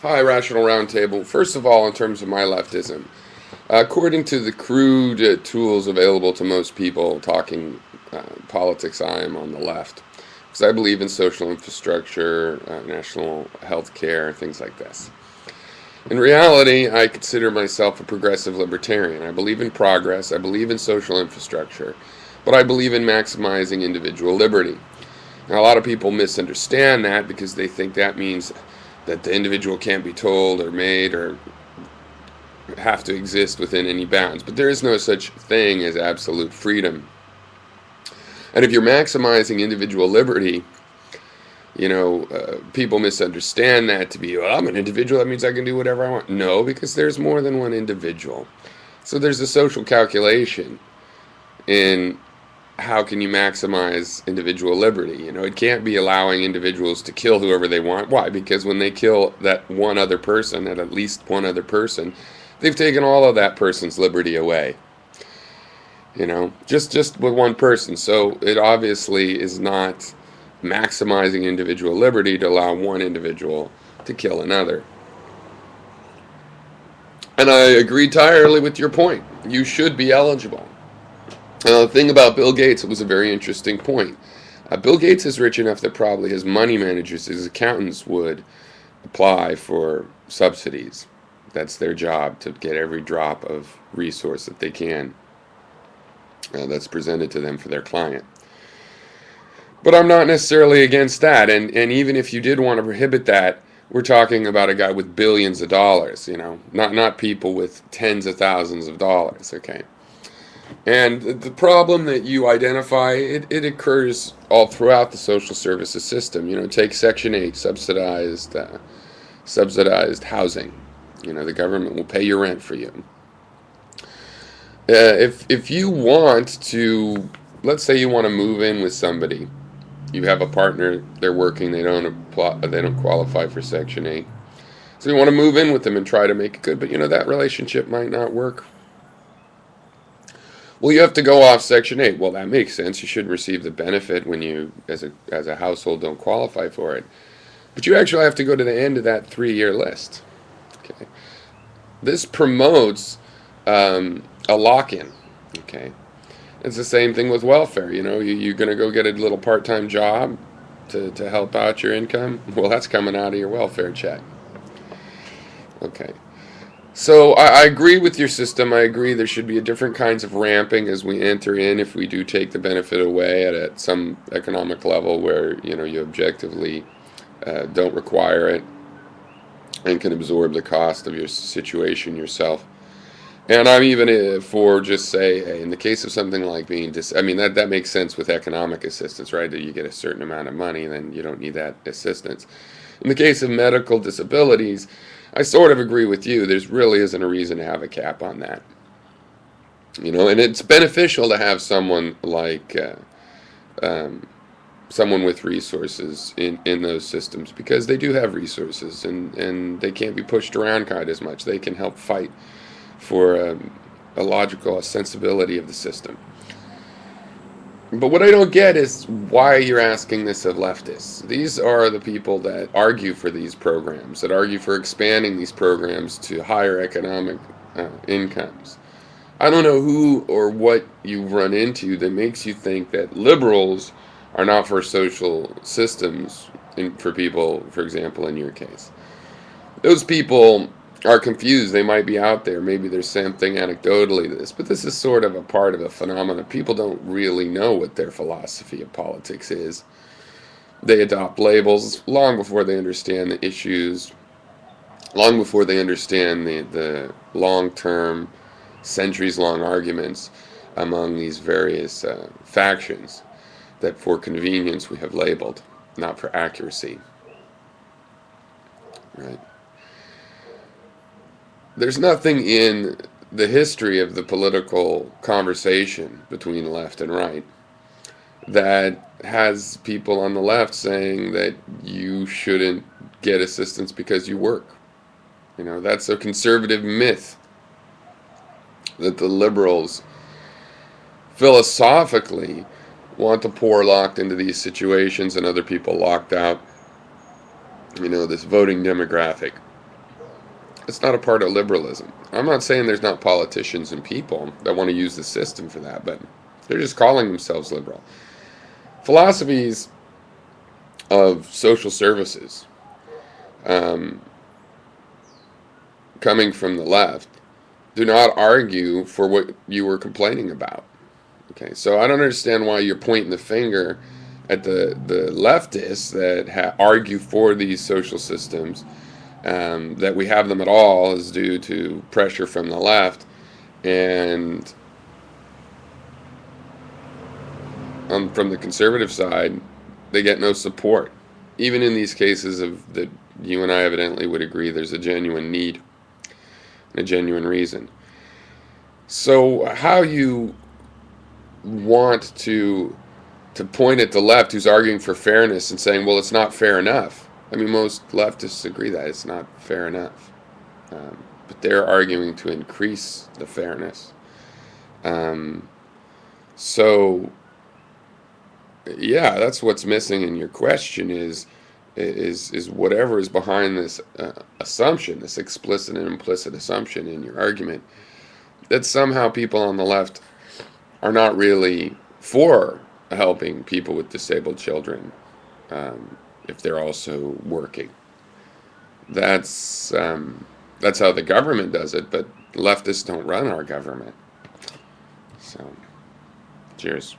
Hi, Rational Roundtable. First of all, in terms of my leftism, according to the crude tools available to most people talking politics, I am on the left. Because I believe in social infrastructure, national health care, things like this. In reality, I consider myself a progressive libertarian. I believe in progress, I believe in social infrastructure, but I believe in maximizing individual liberty. Now, a lot of people misunderstand that because they think that means that the individual can't be told or made or have to exist within any bounds. But there is no such thing as absolute freedom. And if you're maximizing individual liberty, people misunderstand that to be, well, I'm an individual, that means I can do whatever I want. No, because there's more than one individual. So there's a social calculation in how can you maximize individual liberty? It can't be allowing individuals to kill whoever they want. Why? Because when they kill that one other person, at least one other person, they've taken all of that person's liberty away. Just with one person. So it obviously is not maximizing individual liberty to allow one individual to kill another. And I agree entirely with your point. You should be eligible. The thing about Bill Gates, it was a very interesting point. Bill Gates is rich enough that probably his money managers, his accountants, would apply for subsidies. That's their job, to get every drop of resource that they can that's presented to them for their client. But I'm not necessarily against that. And even if you did want to prohibit that, we're talking about a guy with billions of dollars, not people with tens of thousands of dollars, okay? And the problem that you identify, it occurs all throughout the social services system. Take Section 8, subsidized housing. The government will pay your rent for you. If you want to, let's say you want to move in with somebody, you have a partner, they're working, they don't qualify for Section 8. So you want to move in with them and try to make it good, but that relationship might not work. Well, you have to go off Section 8. Well, that makes sense. You shouldn't receive the benefit when you, as a household, don't qualify for it. But you actually have to go to the end of that 3-year list. Okay. This promotes a lock-in. Okay. It's the same thing with welfare. You're going to go get a little part-time job to help out your income. Well, that's coming out of your welfare check. Okay. So I agree with your system. I agree there should be a different kinds of ramping as we enter in if we do take the benefit away at some economic level where you objectively don't require it and can absorb the cost of your situation yourself. And I'm even for just say, hey, in the case of something like being that makes sense with economic assistance, right? That you get a certain amount of money, then you don't need that assistance. In the case of medical disabilities, I sort of agree with you. There really isn't a reason to have a cap on that. And it's beneficial to have someone like someone with resources in those systems, because they do have resources and they can't be pushed around quite as much. They can help fight for a sensibility of the system. But what I don't get is why you're asking this of leftists. These are the people that argue for these programs, that argue for expanding these programs to higher economic incomes. I don't know who or what you've run into that makes you think that liberals are not for social systems for people, for example, in your case. Those people are confused. They might be out there. Maybe there's something anecdotally to this, but this is sort of a part of a phenomenon. People don't really know what their philosophy of politics is. They adopt labels long before they understand the issues, long before they understand the long-term, centuries-long arguments among these various factions that for convenience we have labeled, not for accuracy. Right? There's nothing in the history of the political conversation between left and right that has people on the left saying that you shouldn't get assistance because you work. That's a conservative myth that the liberals philosophically want the poor locked into these situations and other people locked out. This voting demographic. It's not a part of liberalism. I'm not saying there's not politicians and people that want to use the system for that, but they're just calling themselves liberal. Philosophies of social services, um, coming from the left, do not argue for what you were complaining about. Okay, so I don't understand why you're pointing the finger at the leftists that argue for these social systems. That we have them at all is due to pressure from the left, and from the conservative side, they get no support. Even in these cases of that you and I evidently would agree there's a genuine need and a genuine reason. So how you want to point at the left who's arguing for fairness and saying, well, it's not fair enough. I mean, most leftists agree that it's not fair enough. But they're arguing to increase the fairness. Um, so, yeah, that's what's missing in your question is whatever is behind this assumption, this explicit and implicit assumption in your argument, that somehow people on the left are not really for helping people with disabled children, if they're also working. That's how the government does it, but leftists don't run our government. So, cheers.